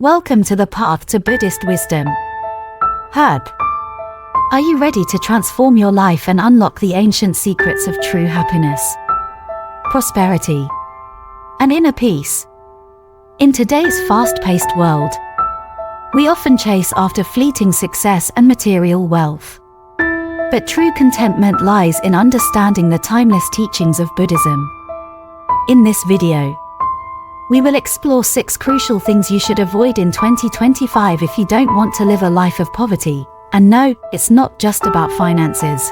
Welcome to the path to Buddhist wisdom. Herb. Are you ready to transform your life and unlock the ancient secrets of true happiness, prosperity, and inner peace? In today's fast-paced world, we often chase after fleeting success and material wealth. But true contentment lies in understanding the timeless teachings of Buddhism. In this video, we will explore 6 crucial things you should avoid in 2025 if you don't want to live a life of poverty. And no, it's not just about finances.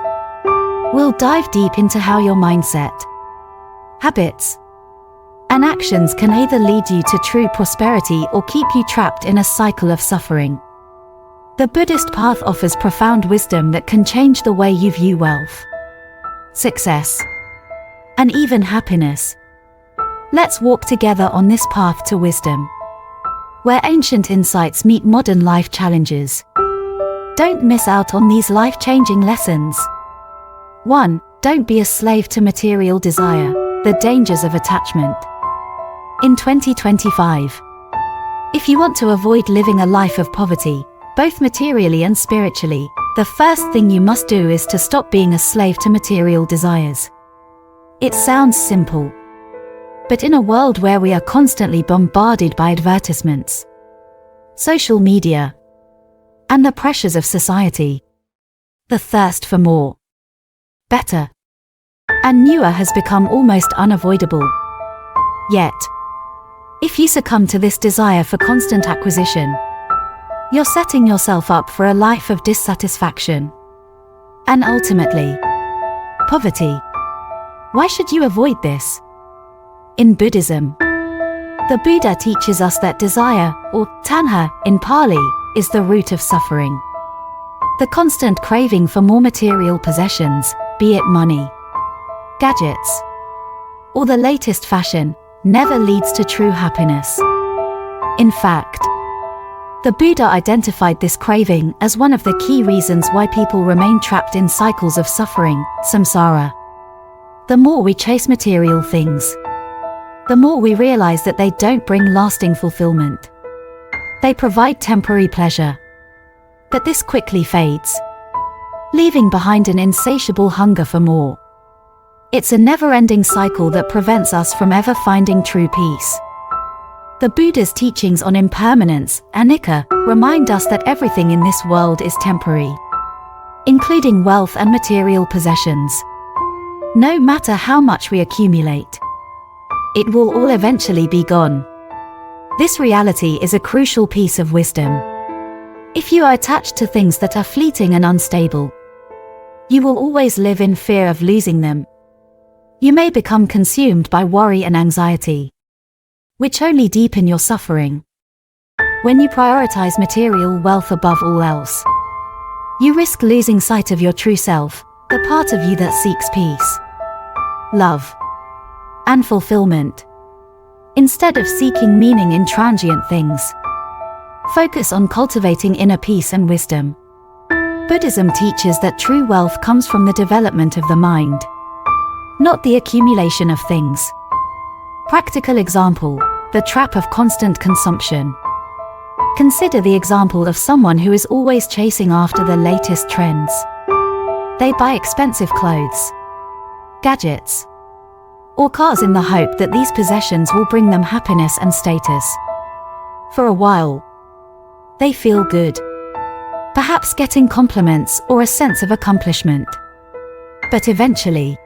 We'll dive deep into how your mindset, habits, and actions can either lead you to true prosperity or keep you trapped in a cycle of suffering. The Buddhist path offers profound wisdom that can change the way you view wealth, success, and even happiness. Let's walk together on this path to wisdom, where ancient insights meet modern life challenges. Don't miss out on these life-changing lessons. 1. Don't be a slave to material desire, the dangers of attachment. In 2025, if you want to avoid living a life of poverty, both materially and spiritually, the first thing you must do is to stop being a slave to material desires. It sounds simple, but in a world where we are constantly bombarded by advertisements, social media, and the pressures of society, the thirst for more, better, and newer has become almost unavoidable. Yet, if you succumb to this desire for constant acquisition, you're setting yourself up for a life of dissatisfaction and ultimately, poverty. Why should you avoid this? In Buddhism, the Buddha teaches us that desire, or tanha in Pali, is the root of suffering. The constant craving for more material possessions, be it money, gadgets, or the latest fashion, never leads to true happiness. In fact, the Buddha identified this craving as one of the key reasons why people remain trapped in cycles of suffering, samsara. The more we chase material things, the more we realize that they don't bring lasting fulfillment. They provide temporary pleasure, but this quickly fades, leaving behind an insatiable hunger for more. It's a never-ending cycle that prevents us from ever finding true peace. The Buddha's teachings on impermanence, anicca, remind us that everything in this world is temporary, including wealth and material possessions. No matter how much we accumulate, it will all eventually be gone. This reality is a crucial piece of wisdom. If you are attached to things that are fleeting and unstable, you will always live in fear of losing them. You may become consumed by worry and anxiety, which only deepen your suffering. When you prioritize material wealth above all else, you risk losing sight of your true self, the part of you that seeks peace, love, and fulfillment. Instead of seeking meaning in transient things, focus on cultivating inner peace and wisdom. Buddhism teaches that true wealth comes from the development of the mind, not the accumulation of things. Practical example: the trap of constant consumption. Consider the example of someone who is always chasing after the latest trends. They buy expensive clothes, gadgets, or cars in the hope that these possessions will bring them happiness and status. For a while, they feel good, perhaps getting compliments or a sense of accomplishment. But eventually,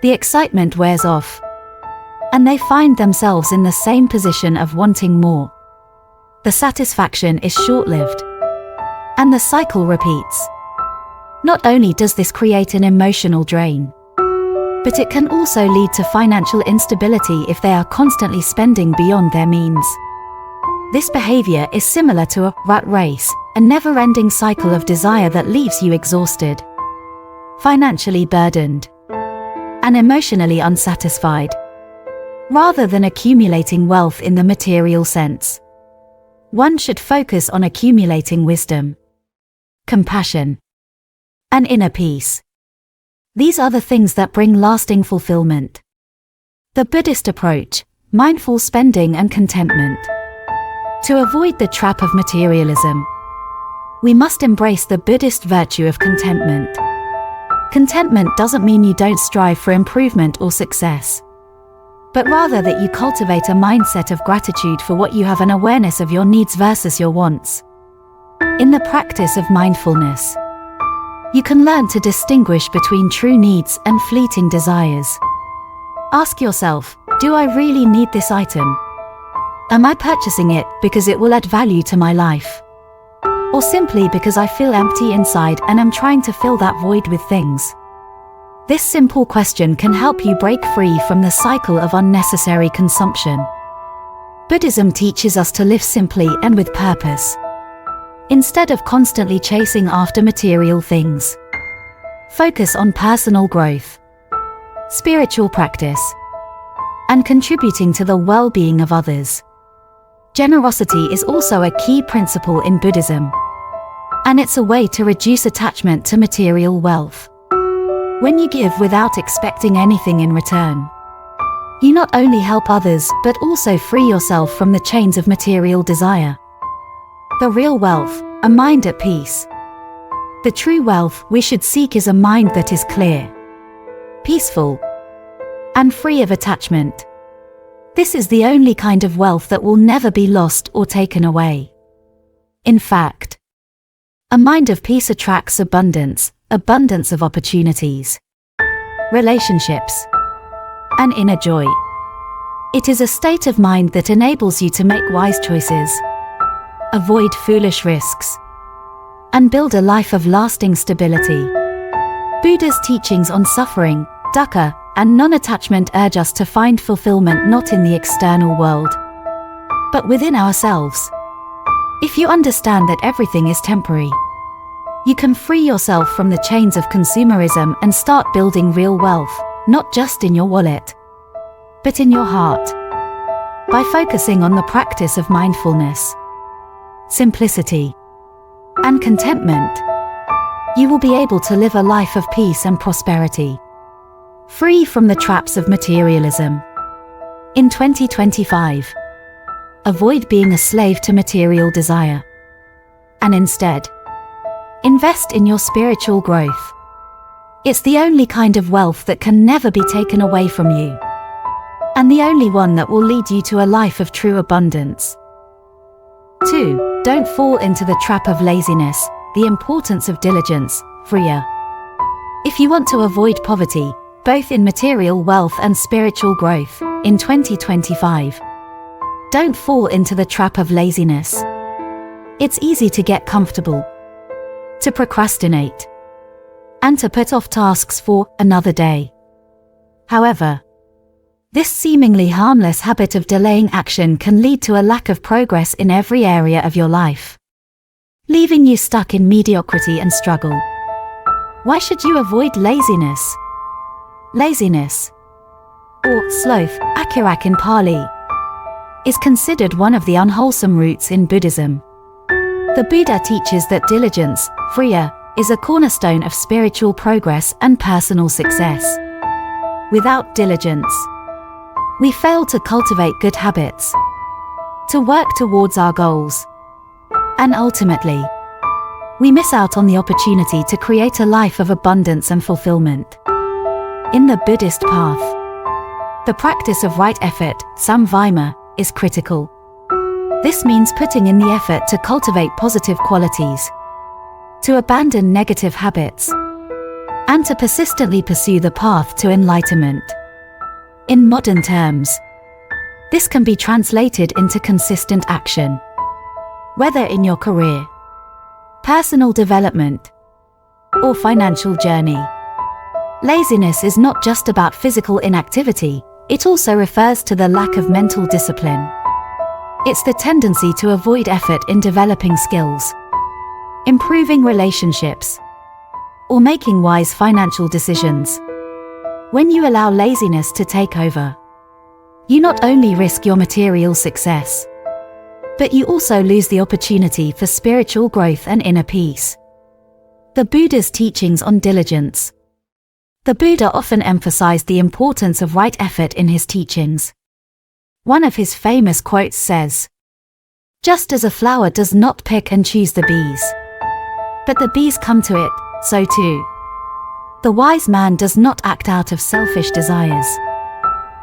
the excitement wears off, and they find themselves in the same position of wanting more. The satisfaction is short-lived, and the cycle repeats. Not only does this create an emotional drain, but it can also lead to financial instability if they are constantly spending beyond their means. This behavior is similar to a rat race, a never-ending cycle of desire that leaves you exhausted, financially burdened, and emotionally unsatisfied. Rather than accumulating wealth in the material sense, one should focus on accumulating wisdom, compassion, and inner peace. These are the things that bring lasting fulfillment. The Buddhist approach, mindful spending and contentment. To avoid the trap of materialism, we must embrace the Buddhist virtue of contentment. Contentment doesn't mean you don't strive for improvement or success, but rather that you cultivate a mindset of gratitude for what you have and awareness of your needs versus your wants. In the practice of mindfulness, you can learn to distinguish between true needs and fleeting desires. Ask yourself, do I really need this item? Am I purchasing it because it will add value to my life? Or simply because I feel empty inside and am trying to fill that void with things? This simple question can help you break free from the cycle of unnecessary consumption. Buddhism teaches us to live simply and with purpose, instead of constantly chasing after material things. Focus on personal growth, spiritual practice, and contributing to the well-being of others. Generosity is also a key principle in Buddhism, and it's a way to reduce attachment to material wealth. When you give without expecting anything in return, you not only help others but also free yourself from the chains of material desire. The real wealth, a mind at peace. The true wealth we should seek is a mind that is clear, peaceful, and free of attachment. This is the only kind of wealth that will never be lost or taken away. In fact, a mind of peace attracts abundance of opportunities, relationships, and inner joy. It is a state of mind that enables you to make wise choices, avoid foolish risks, and build a life of lasting stability. Buddha's teachings on suffering, dukkha, and non-attachment urge us to find fulfillment not in the external world, but within ourselves. If you understand that everything is temporary, you can free yourself from the chains of consumerism and start building real wealth, not just in your wallet, but in your heart. By focusing on the practice of mindfulness, simplicity, and contentment, you will be able to live a life of peace and prosperity, free from the traps of materialism. In 2025, avoid being a slave to material desire, and instead, invest in your spiritual growth. It's the only kind of wealth that can never be taken away from you, and the only one that will lead you to a life of true abundance. 2. Don't fall into the trap of laziness, the importance of diligence, freer. If you want to avoid poverty, both in material wealth and spiritual growth, in 2025, don't fall into the trap of laziness. It's easy to get comfortable, to procrastinate, and to put off tasks for another day. However, this seemingly harmless habit of delaying action can lead to a lack of progress in every area of your life, leaving you stuck in mediocrity and struggle. Why should you avoid laziness? Laziness, or sloth, akirak in Pali, is considered one of the unwholesome roots in Buddhism. The Buddha teaches that diligence, freer, is a cornerstone of spiritual progress and personal success. Without diligence, we fail to cultivate good habits, to work towards our goals, and ultimately, we miss out on the opportunity to create a life of abundance and fulfillment. In the Buddhist path, the practice of right effort, samvima, is critical. This means putting in the effort to cultivate positive qualities, to abandon negative habits, and to persistently pursue the path to enlightenment. In modern terms, this can be translated into consistent action. Whether in your career, personal development, or financial journey. Laziness is not just about physical inactivity, it also refers to the lack of mental discipline. It's the tendency to avoid effort in developing skills, improving relationships, or making wise financial decisions. When you allow laziness to take over, you not only risk your material success, but you also lose the opportunity for spiritual growth and inner peace. The Buddha's teachings on diligence. The Buddha often emphasized the importance of right effort in his teachings. One of his famous quotes says, Just as a flower does not pick and choose the bees, but the bees come to it, so too the wise man does not act out of selfish desires,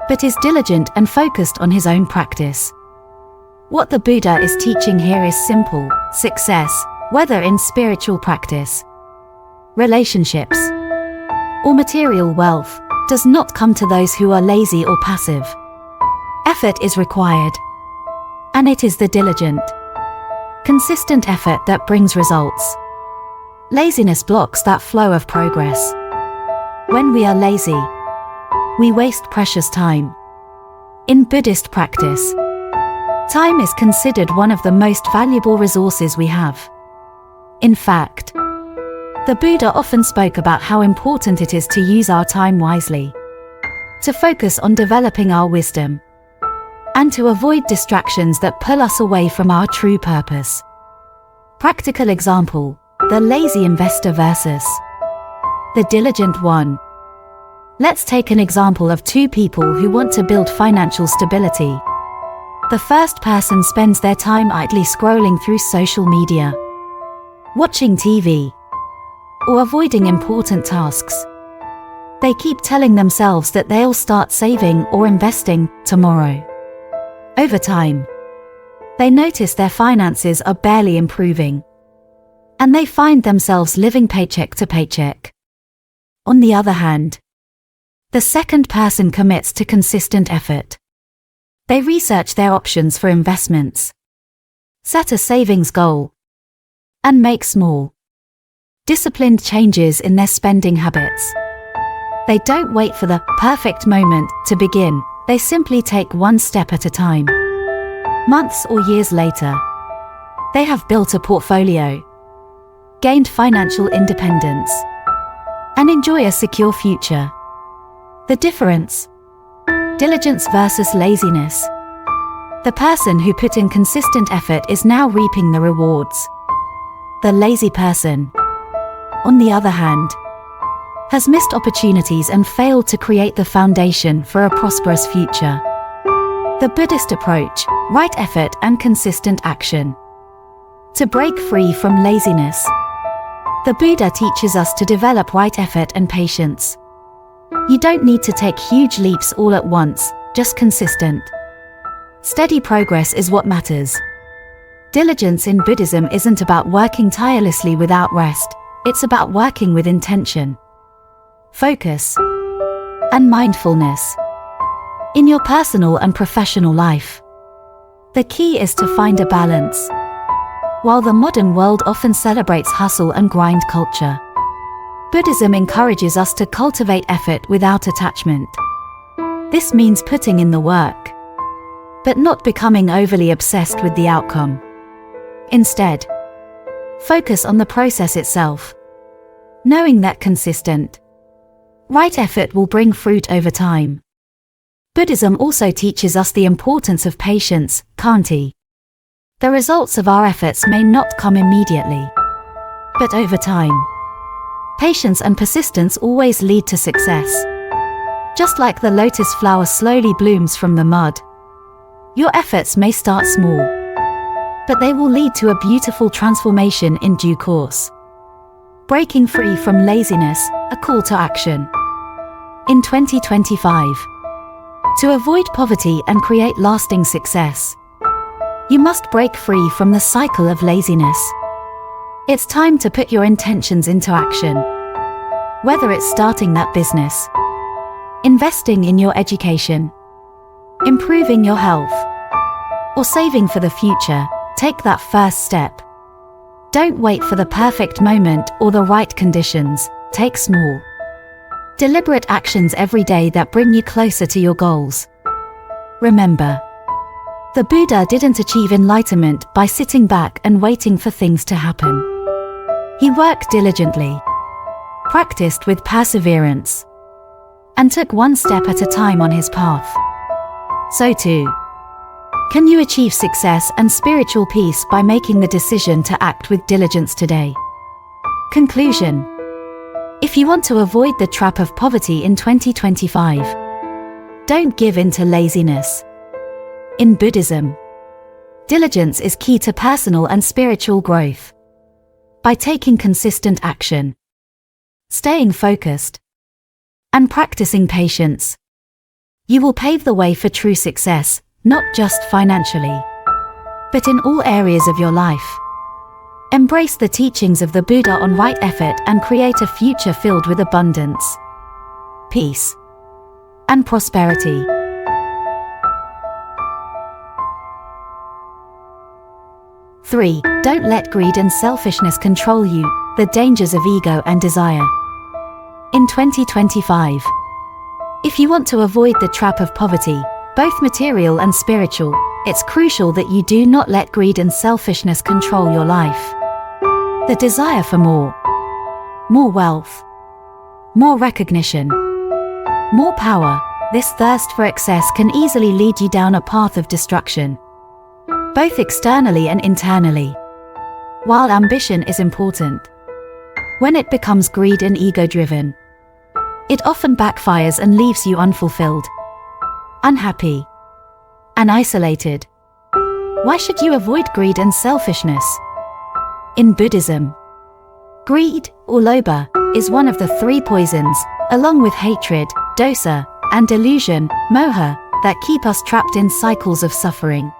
but is diligent and focused on his own practice. What the Buddha is teaching here is simple: success, whether in spiritual practice, relationships, or material wealth, does not come to those who are lazy or passive. Effort is required, and it is the diligent, consistent effort that brings results. Laziness blocks that flow of progress. When we are lazy, we waste precious time. In Buddhist practice, time is considered one of the most valuable resources we have. In fact, the Buddha often spoke about how important it is to use our time wisely, to focus on developing our wisdom, and to avoid distractions that pull us away from our true purpose. Practical example: the lazy investor versus the diligent one. Let's take an example of two people who want to build financial stability. The first person spends their time idly scrolling through social media, watching TV, or avoiding important tasks. They keep telling themselves that they'll start saving or investing tomorrow. Over time, they notice their finances are barely improving, and they find themselves living paycheck to paycheck. On the other hand, the second person commits to consistent effort. They research their options for investments, set a savings goal, and make small, disciplined changes in their spending habits. They don't wait for the perfect moment to begin, they simply take one step at a time. Months or years later, they have built a portfolio, gained financial independence, and enjoy a secure future. The difference: diligence versus laziness. The person who put in consistent effort is now reaping the rewards. The lazy person, on the other hand, has missed opportunities and failed to create the foundation for a prosperous future. The Buddhist approach: right effort and consistent action. To break free from laziness, the Buddha teaches us to develop right effort and patience. You don't need to take huge leaps all at once, just consistent, steady progress is what matters. Diligence in Buddhism isn't about working tirelessly without rest, it's about working with intention, focus, and mindfulness. In your personal and professional life, the key is to find a balance. While the modern world often celebrates hustle and grind culture, Buddhism encourages us to cultivate effort without attachment. This means putting in the work, but not becoming overly obsessed with the outcome. Instead, focus on the process itself, knowing that consistent, right effort will bring fruit over time. Buddhism also teaches us the importance of patience, khanti. The results of our efforts may not come immediately, but over time, patience and persistence always lead to success. Just like the lotus flower slowly blooms from the mud, your efforts may start small, but they will lead to a beautiful transformation in due course. Breaking free from laziness, a call to action. In 2025, to avoid poverty and create lasting success, you must break free from the cycle of laziness. It's time to put your intentions into action. Whether it's starting that business, investing in your education, improving your health, or saving for the future, take that first step. Don't wait for the perfect moment or the right conditions, take small, deliberate actions every day that bring you closer to your goals. Remember, the Buddha didn't achieve enlightenment by sitting back and waiting for things to happen. He worked diligently, practiced with perseverance, and took one step at a time on his path. So too, can you achieve success and spiritual peace by making the decision to act with diligence today? Conclusion: if you want to avoid the trap of poverty in 2025, don't give in to laziness. In Buddhism, Diligence is key to personal and spiritual growth. By taking consistent action, staying focused, and practicing patience, you will pave the way for true success, not just financially, but in all areas of your life. Embrace the teachings of the Buddha on right effort and create a future filled with abundance, peace, and prosperity. Three, don't let greed and selfishness control you. The dangers of ego and desire. In 2025, if you want to avoid the trap of poverty, both material and spiritual, it's crucial that you do not let greed and selfishness control your life. The desire for more wealth, more recognition, more power, this thirst for excess can easily lead you down a path of destruction, both externally and internally. While ambition is important, when it becomes greed and ego-driven, it often backfires and leaves you unfulfilled, unhappy, and isolated. Why should you avoid greed and selfishness? In Buddhism, greed, or lobha, is one of the three poisons, along with hatred, dosa, and delusion, moha, that keep us trapped in cycles of suffering.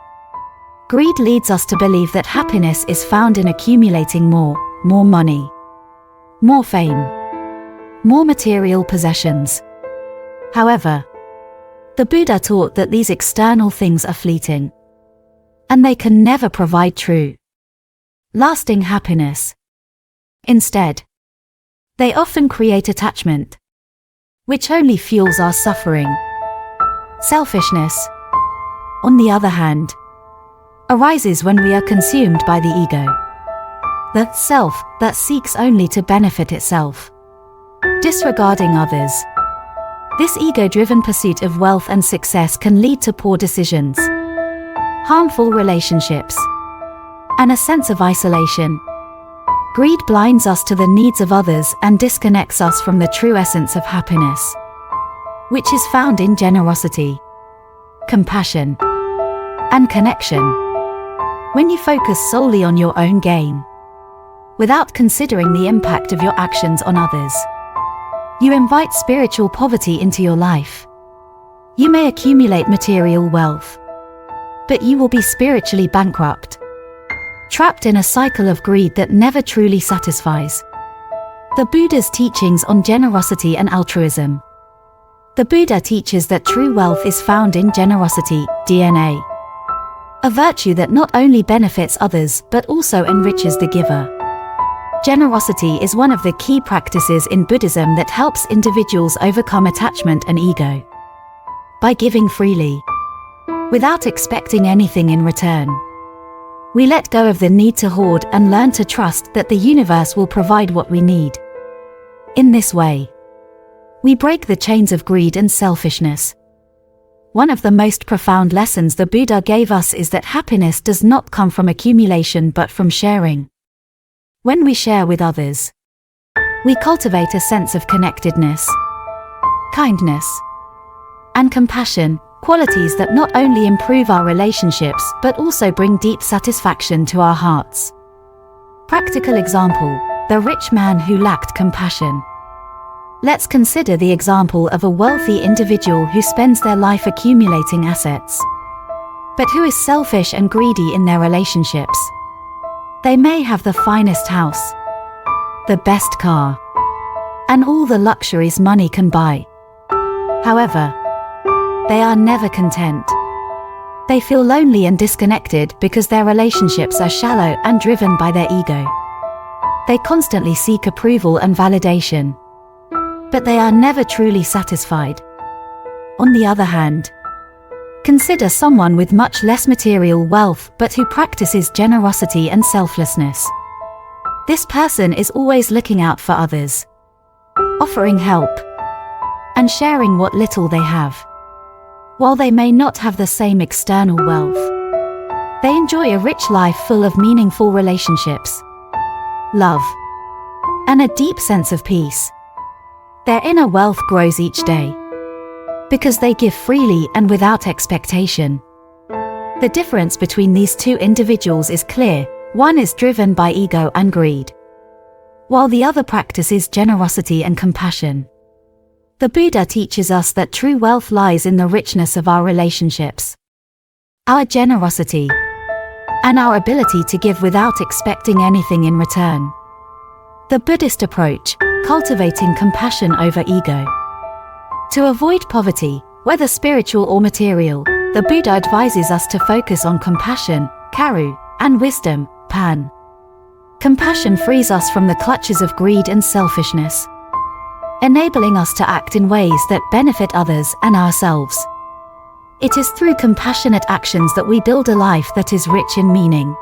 Greed leads us to believe that happiness is found in accumulating more money, more fame, more material possessions. However, the Buddha taught that these external things are fleeting, and they can never provide true, lasting happiness. Instead, they often create attachment, which only fuels our suffering. Selfishness, on the other hand, arises when we are consumed by the ego, the self that seeks only to benefit itself, disregarding others. This ego-driven pursuit of wealth and success can lead to poor decisions, harmful relationships, and a sense of isolation. Greed blinds us to the needs of others and disconnects us from the true essence of happiness, which is found in generosity, compassion, and connection. When you focus solely on your own gain, without considering the impact of your actions on others, you invite spiritual poverty into your life. You may accumulate material wealth, but you will be spiritually bankrupt, trapped in a cycle of greed that never truly satisfies. The Buddha's teachings on generosity and altruism. The Buddha teaches that true wealth is found in generosity, DNA, a virtue that not only benefits others but also enriches the giver. Generosity is one of the key practices in Buddhism that helps individuals overcome attachment and ego. By giving freely, without expecting anything in return, we let go of the need to hoard and learn to trust that the universe will provide what we need. In this way, we break the chains of greed and selfishness. One of the most profound lessons the Buddha gave us is that happiness does not come from accumulation but from sharing. When we share with others, we cultivate a sense of connectedness, kindness, and compassion, qualities that not only improve our relationships but also bring deep satisfaction to our hearts. Practical example: the rich man who lacked compassion. Let's consider the example of a wealthy individual who spends their life accumulating assets, but who is selfish and greedy in their relationships. They may have the finest house, the best car, and all the luxuries money can buy. However, they are never content. They feel lonely and disconnected because their relationships are shallow and driven by their ego. They constantly seek approval and validation, but they are never truly satisfied. On the other hand, consider someone with much less material wealth but who practices generosity and selflessness. This person is always looking out for others, offering help, and sharing what little they have. While they may not have the same external wealth, they enjoy a rich life full of meaningful relationships, love, and a deep sense of peace. Their inner wealth grows each day because they give freely and without expectation. The difference between these two individuals is clear. One is driven by ego and greed, while the other practices generosity and compassion. The Buddha teaches us that true wealth lies in the richness of our relationships, our generosity, and our ability to give without expecting anything in return. The Buddhist approach, cultivating compassion over ego. To avoid poverty, whether spiritual or material, the Buddha advises us to focus on compassion, karu, and wisdom, pan. Compassion frees us from the clutches of greed and selfishness, enabling us to act in ways that benefit others and ourselves. It is through compassionate actions that we build a life that is rich in meaning,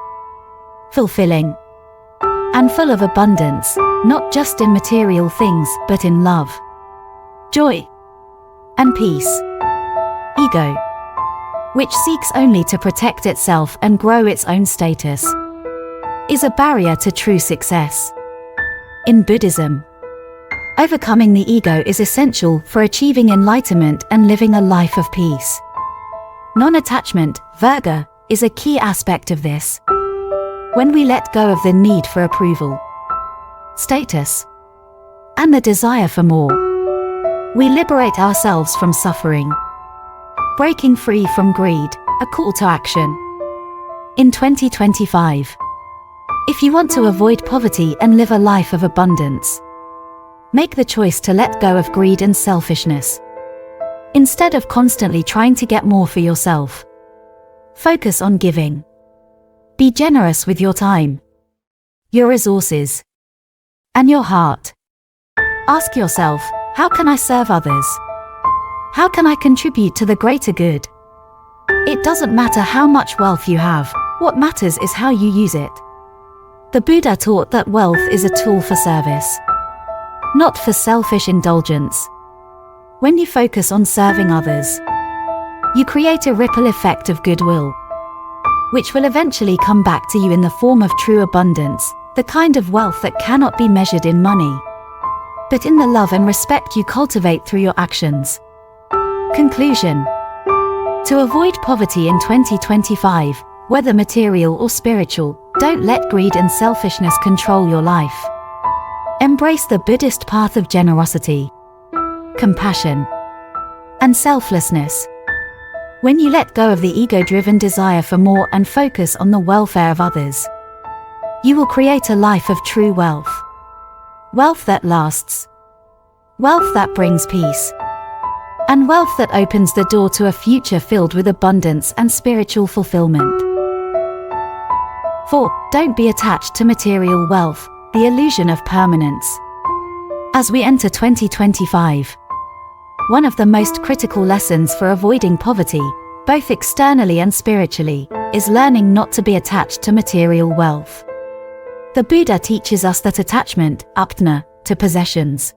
fulfilling, and full of abundance, not just in material things but in love, joy, and peace. Ego, which seeks only to protect itself and grow its own status, is a barrier to true success. In Buddhism, overcoming the ego is essential for achieving enlightenment and living a life of peace. Non-attachment, virga, is a key aspect of this. When we let go of the need for approval, status, and the desire for more, we liberate ourselves from suffering. Breaking free from greed, a call to action. In 2025, if you want to avoid poverty and live a life of abundance, make the choice to let go of greed and selfishness. Instead of constantly trying to get more for yourself, focus on giving. Be generous with your time, your resources, and your heart. Ask yourself, how can I serve others? How can I contribute to the greater good? It doesn't matter how much wealth you have, what matters is how you use it. The Buddha taught that wealth is a tool for service, not for selfish indulgence. When you focus on serving others, you create a ripple effect of goodwill, which will eventually come back to you in the form of true abundance, the kind of wealth that cannot be measured in money, but in the love and respect you cultivate through your actions. Conclusion. To avoid poverty in 2025, whether material or spiritual, don't let greed and selfishness control your life. Embrace the Buddhist path of generosity, compassion, and selflessness. When you let go of the ego-driven desire for more and focus on the welfare of others, you will create a life of true wealth. Wealth that lasts, wealth that brings peace, and wealth that opens the door to a future filled with abundance and spiritual fulfillment. 4. Don't be attached to material wealth, the illusion of permanence. As we enter 2025, one of the most critical lessons for avoiding poverty, both externally and spiritually, is learning not to be attached to material wealth. The Buddha teaches us that attachment, apna, to possessions,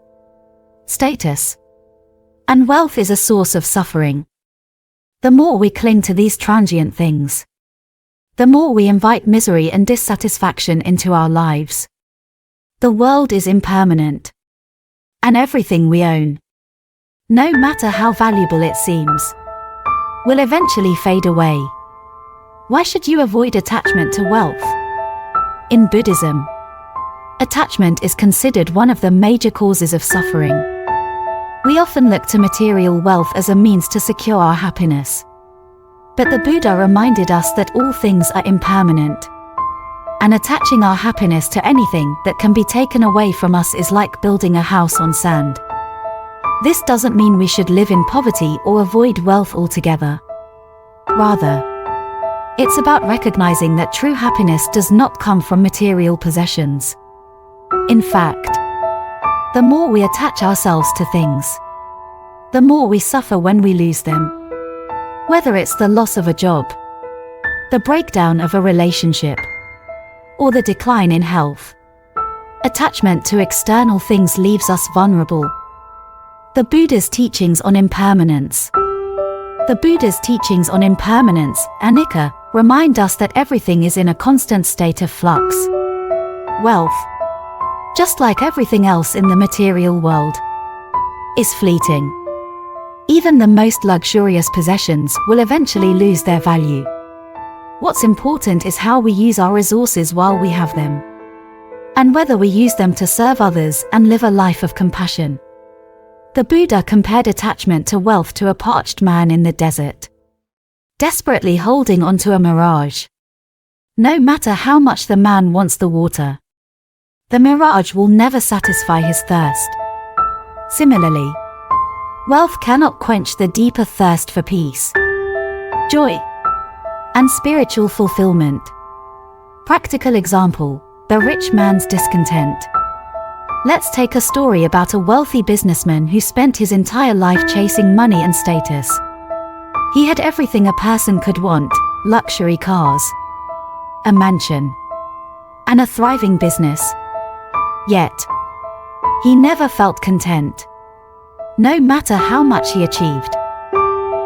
status, and wealth is a source of suffering. The more we cling to these transient things, the more we invite misery and dissatisfaction into our lives. The world is impermanent, and everything we own, no matter how valuable it seems, will eventually fade away. Why should you avoid attachment to wealth? In Buddhism, attachment is considered one of the major causes of suffering. We often look to material wealth as a means to secure our happiness. But the Buddha reminded us that all things are impermanent, and attaching our happiness to anything that can be taken away from us is like building a house on sand. This doesn't mean we should live in poverty or avoid wealth altogether. Rather, it's about recognizing that true happiness does not come from material possessions. In fact, the more we attach ourselves to things, the more we suffer when we lose them. Whether it's the loss of a job, the breakdown of a relationship, or the decline in health, attachment to external things leaves us vulnerable. The Buddha's teachings on impermanence. The Buddha's teachings on impermanence, anicca, remind us that everything is in a constant state of flux. Wealth, just like everything else in the material world, is fleeting. Even the most luxurious possessions will eventually lose their value. What's important is how we use our resources while we have them, and whether we use them to serve others and live a life of compassion. The Buddha compared attachment to wealth to a parched man in the desert, desperately holding onto a mirage. No matter how much the man wants the water, the mirage will never satisfy his thirst. Similarly, wealth cannot quench the deeper thirst for peace, joy, and spiritual fulfillment. Practical example: the rich man's discontent. Let's take a story about a wealthy businessman who spent his entire life chasing money and status. He had everything a person could want: luxury cars, a mansion, and a thriving business. Yet, he never felt content. No matter how much he achieved,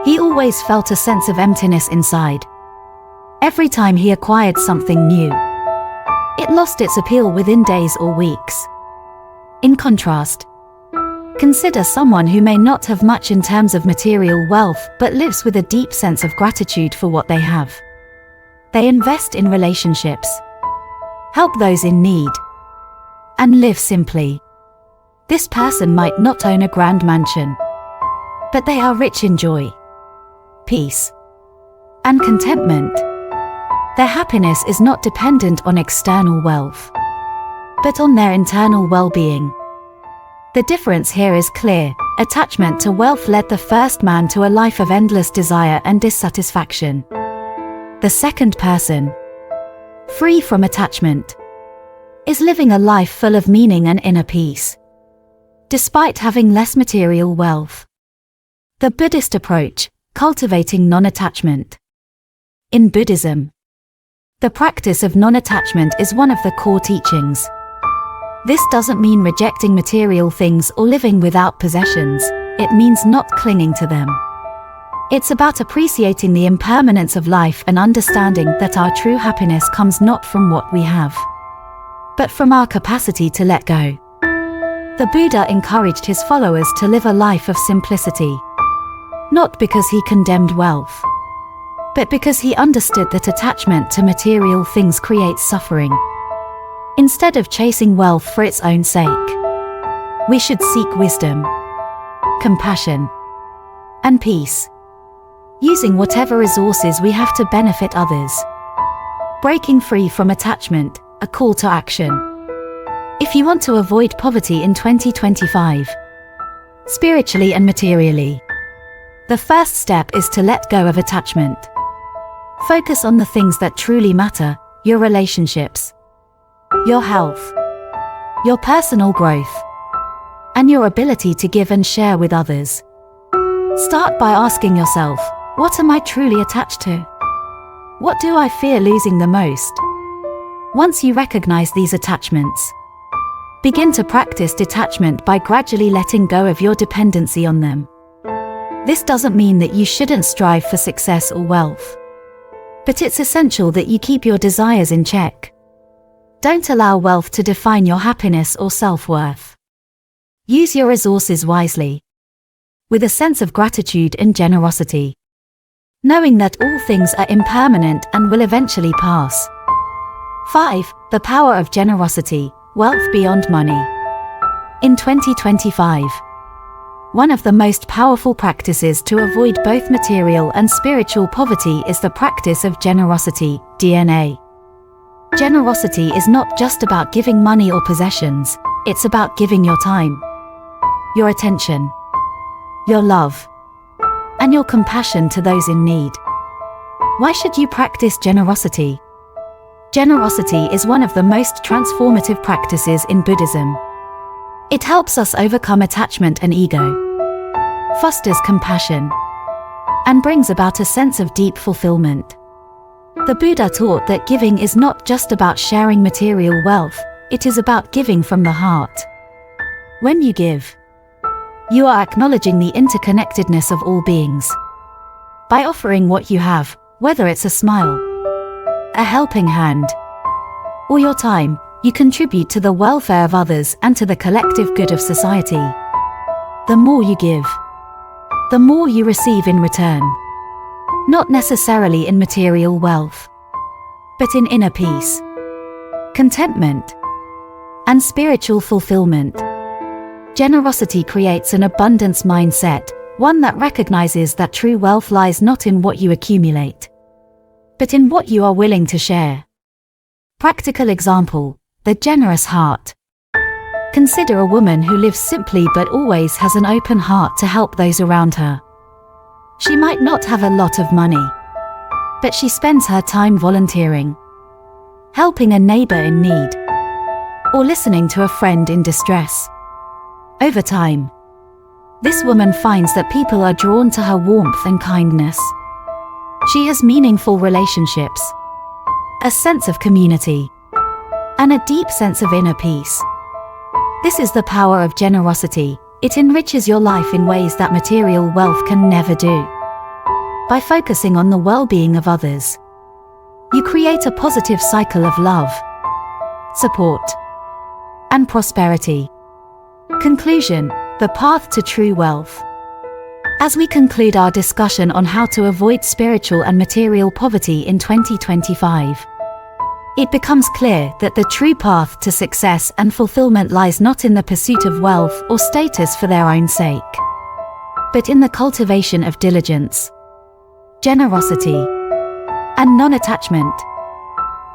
he always felt a sense of emptiness inside. Every time he acquired something new, it lost its appeal within days or weeks. In contrast, consider someone who may not have much in terms of material wealth but lives with a deep sense of gratitude for what they have. They invest in relationships, help those in need, and live simply. This person might not own a grand mansion, but they are rich in joy, peace, and contentment. Their happiness is not dependent on external wealth, but on their internal well-being. The difference here is clear. Attachment to wealth led the first man to a life of endless desire and dissatisfaction. The second person, free from attachment, is living a life full of meaning and inner peace, despite having less material wealth. The Buddhist approach: cultivating non-attachment. In Buddhism, the practice of non-attachment is one of the core teachings. This doesn't mean rejecting material things or living without possessions. It means not clinging to them. It's about appreciating the impermanence of life and understanding that our true happiness comes not from what we have, but from our capacity to let go. The Buddha encouraged his followers to live a life of simplicity, not because he condemned wealth, but because he understood that attachment to material things creates suffering. Instead of chasing wealth for its own sake, we should seek wisdom, compassion, and peace, using whatever resources we have to benefit others. Breaking free from attachment, a call to action. If you want to avoid poverty in 2025, spiritually and materially, the first step is to let go of attachment. Focus on the things that truly matter: your relationships, your health, your personal growth, and your ability to give and share with others. Start by asking yourself, what am I truly attached to? What do I fear losing the most? Once you recognize these attachments, begin to practice detachment by gradually letting go of your dependency on them. This doesn't mean that you shouldn't strive for success or wealth, but it's essential that you keep your desires in check. Don't allow wealth to define your happiness or self-worth. Use your resources wisely, with a sense of gratitude and generosity, knowing that all things are impermanent and will eventually pass. 5. The power of generosity, wealth beyond money. In 2025, one of the most powerful practices to avoid both material and spiritual poverty is the practice of generosity, DNA. Generosity is not just about giving money or possessions, it's about giving your time, your attention, your love, and your compassion to those in need. Why should you practice generosity? Generosity is one of the most transformative practices in Buddhism. It helps us overcome attachment and ego, fosters compassion, and brings about a sense of deep fulfillment. The Buddha taught that giving is not just about sharing material wealth, it is about giving from the heart. When you give, you are acknowledging the interconnectedness of all beings. By offering what you have, whether it's a smile, a helping hand, or your time, you contribute to the welfare of others and to the collective good of society. The more you give, the more you receive in return. Not necessarily in material wealth, but in inner peace, contentment, and spiritual fulfillment. Generosity creates an abundance mindset, one that recognizes that true wealth lies not in what you accumulate, but in what you are willing to share. Practical example: the generous heart. Consider a woman who lives simply but always has an open heart to help those around her. She might not have a lot of money, but she spends her time volunteering, helping a neighbor in need, or listening to a friend in distress. Over time, this woman finds that people are drawn to her warmth and kindness. She has meaningful relationships, a sense of community, and a deep sense of inner peace. This is the power of generosity. It enriches your life in ways that material wealth can never do. By focusing on the well-being of others, you create a positive cycle of love, support, and prosperity. Conclusion: the path to true wealth. As we conclude our discussion on how to avoid spiritual and material poverty in 2025, it becomes clear that the true path to success and fulfillment lies not in the pursuit of wealth or status for their own sake, but in the cultivation of diligence, generosity, and non-attachment.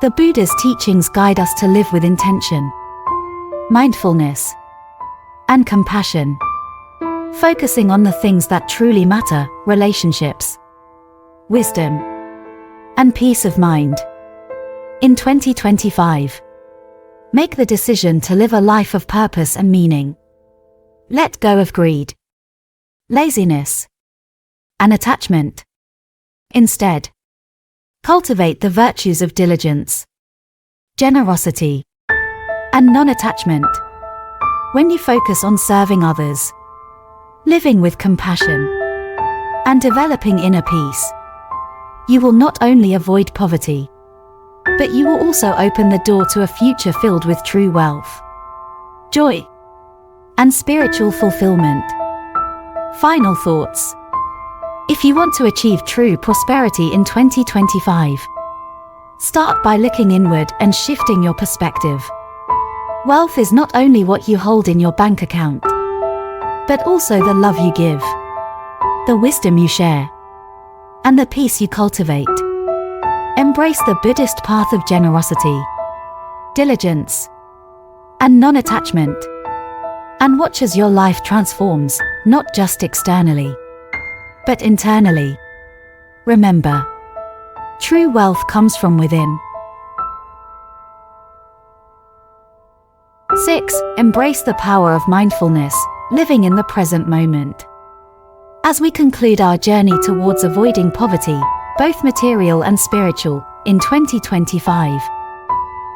The Buddha's teachings guide us to live with intention, mindfulness, and compassion, focusing on the things that truly matter: relationships, wisdom, and peace of mind. In 2025, make the decision to live a life of purpose and meaning. Let go of greed, laziness, and attachment. Instead, cultivate the virtues of diligence, generosity, and non-attachment. When you focus on serving others, living with compassion, and developing inner peace, you will not only avoid poverty, but you will also open the door to a future filled with true wealth, joy, and spiritual fulfillment. Final thoughts. If you want to achieve true prosperity in 2025, start by looking inward and shifting your perspective. Wealth is not only what you hold in your bank account, but also the love you give, the wisdom you share, and the peace you cultivate. Embrace the Buddhist path of generosity, diligence, and non-attachment, and watch as your life transforms, not just externally, but internally. Remember, true wealth comes from within. 6. Embrace the power of mindfulness, living in the present moment. As we conclude our journey towards avoiding poverty, both material and spiritual, in 2025,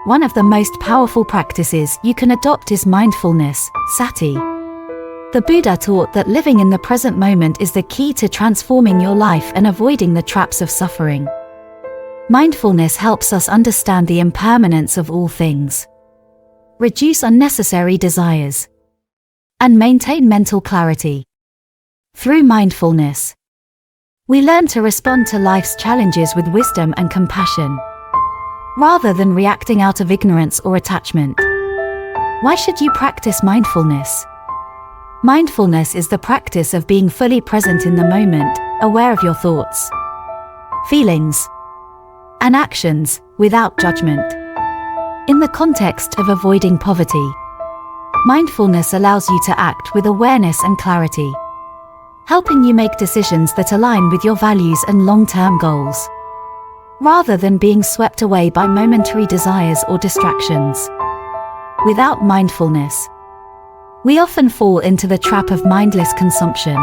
one of the most powerful practices you can adopt is mindfulness, sati. The Buddha taught that living in the present moment is the key to transforming your life and avoiding the traps of suffering. Mindfulness helps us understand the impermanence of all things, reduce unnecessary desires, and maintain mental clarity. Through mindfulness, we learn to respond to life's challenges with wisdom and compassion, rather than reacting out of ignorance or attachment. Why should you practice mindfulness? Mindfulness is the practice of being fully present in the moment, aware of your thoughts, feelings, and actions, without judgment. In the context of avoiding poverty, mindfulness allows you to act with awareness and clarity, helping you make decisions that align with your values and long-term goals, rather than being swept away by momentary desires or distractions. Without mindfulness, we often fall into the trap of mindless consumption,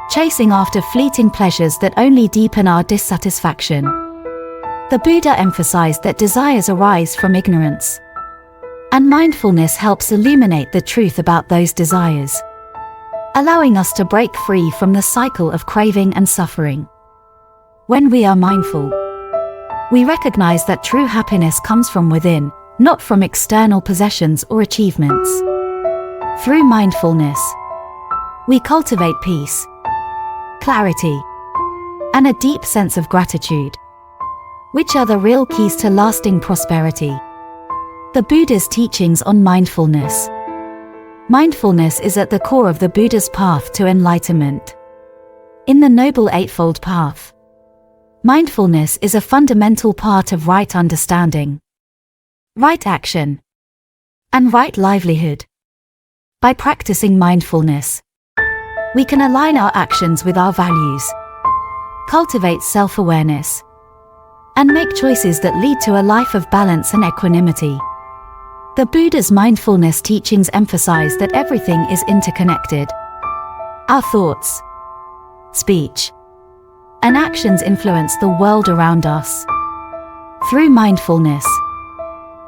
chasing after fleeting pleasures that only deepen our dissatisfaction. The Buddha emphasized that desires arise from ignorance, and mindfulness helps illuminate the truth about those desires, allowing us to break free from the cycle of craving and suffering. When we are mindful, we recognize that true happiness comes from within, not from external possessions or achievements. Through mindfulness, we cultivate peace, clarity, and a deep sense of gratitude. Which are the real keys to lasting prosperity? The Buddha's teachings on mindfulness. Mindfulness is at the core of the Buddha's path to enlightenment. In the Noble Eightfold Path, mindfulness is a fundamental part of right understanding, right action, and right livelihood. By practicing mindfulness, we can align our actions with our values, cultivate self-awareness, and make choices that lead to a life of balance and equanimity. The Buddha's mindfulness teachings emphasize that everything is interconnected. Our thoughts, speech, and actions influence the world around us. Through mindfulness,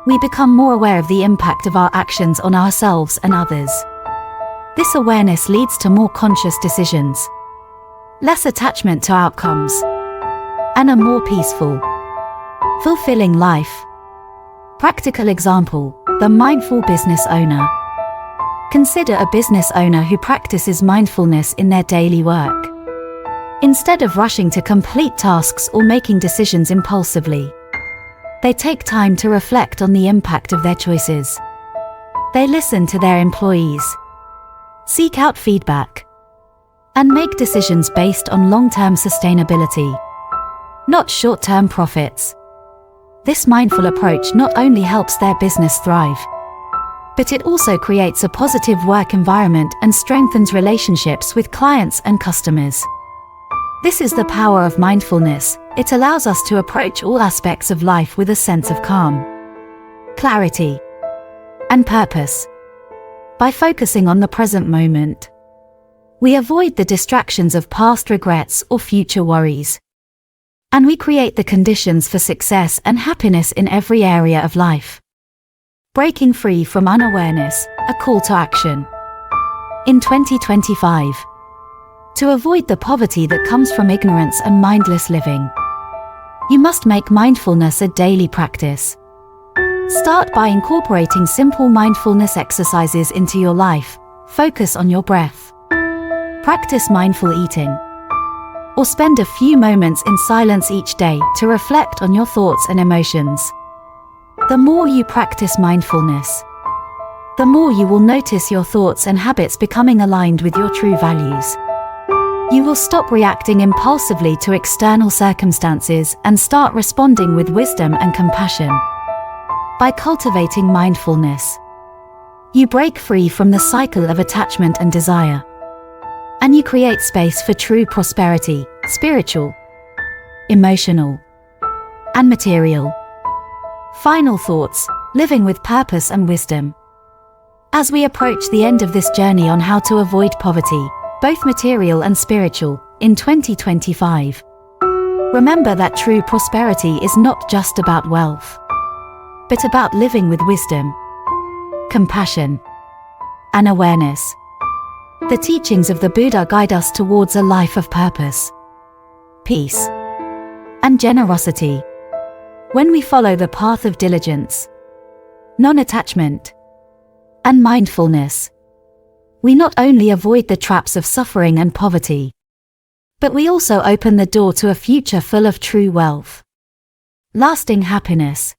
we become more aware of the impact of our actions on ourselves and others. This awareness leads to more conscious decisions, less attachment to outcomes, and a more peaceful, fulfilling life. Practical example: the mindful business owner. Consider a business owner who practices mindfulness in their daily work. Instead of rushing to complete tasks or making decisions impulsively, they take time to reflect on the impact of their choices. They listen to their employees, seek out feedback, and make decisions based on long-term sustainability, not short-term profits. This mindful approach not only helps their business thrive, but it also creates a positive work environment and strengthens relationships with clients and customers. This is the power of mindfulness. It allows us to approach all aspects of life with a sense of calm, clarity, and purpose. By focusing on the present moment, we avoid the distractions of past regrets or future worries, and we create the conditions for success and happiness in every area of life. Breaking free from unawareness, a call to action. In 2025, to avoid the poverty that comes from ignorance and mindless living, you must make mindfulness a daily practice. Start by incorporating simple mindfulness exercises into your life. Focus on your breath. Practice mindful eating, or spend a few moments in silence each day to reflect on your thoughts and emotions. The more you practice mindfulness, the more you will notice your thoughts and habits becoming aligned with your true values. You will stop reacting impulsively to external circumstances and start responding with wisdom and compassion. By cultivating mindfulness, you break free from the cycle of attachment and desire, and you create space for true prosperity, spiritual, emotional, and material. Final thoughts: living with purpose and wisdom. As we approach the end of this journey on how to avoid poverty, both material and spiritual, in 2025, remember that true prosperity is not just about wealth, but about living with wisdom, compassion, and awareness. The teachings of the Buddha guide us towards a life of purpose, peace, and generosity. When we follow the path of diligence, non-attachment, and mindfulness, we not only avoid the traps of suffering and poverty, but we also open the door to a future full of true wealth, lasting happiness,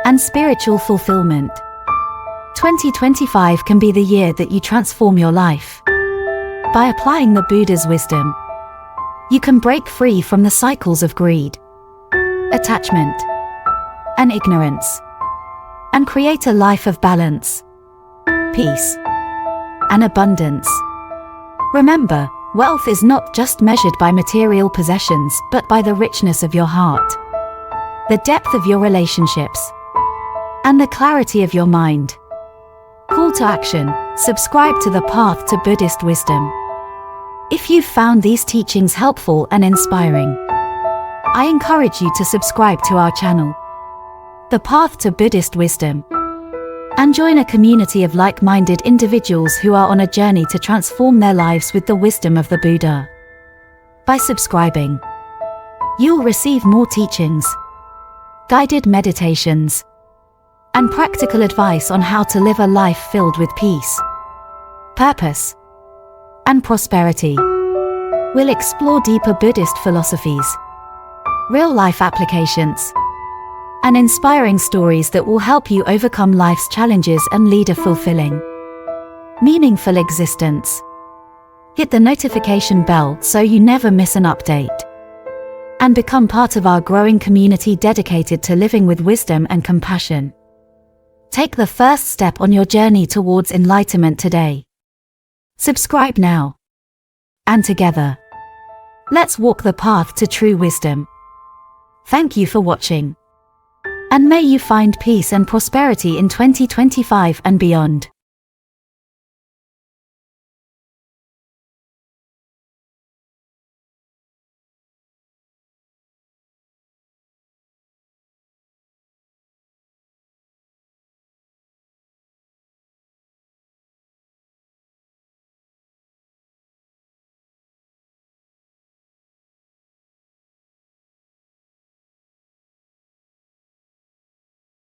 and spiritual fulfillment. 2025 can be the year that you transform your life. By applying the Buddha's wisdom, you can break free from the cycles of greed, attachment, and ignorance, and create a life of balance, peace, and abundance. Remember, wealth is not just measured by material possessions, but by the richness of your heart, the depth of your relationships, and the clarity of your mind. Call to action: subscribe to the Path to Buddhist Wisdom. If you've found these teachings helpful and inspiring, I encourage you to subscribe to our channel, The Path to Buddhist Wisdom, and join a community of like-minded individuals who are on a journey to transform their lives with the wisdom of the Buddha. By subscribing, you'll receive more teachings, guided meditations, and practical advice on how to live a life filled with peace, purpose, and prosperity. We'll explore deeper Buddhist philosophies, real-life applications, and inspiring stories that will help you overcome life's challenges and lead a fulfilling, meaningful existence. Hit the notification bell so you never miss an update, and become part of our growing community dedicated to living with wisdom and compassion. Take the first step on your journey towards enlightenment today. Subscribe now, and together, let's walk the path to true wisdom. Thank you for watching, and may you find peace and prosperity in 2025 and beyond.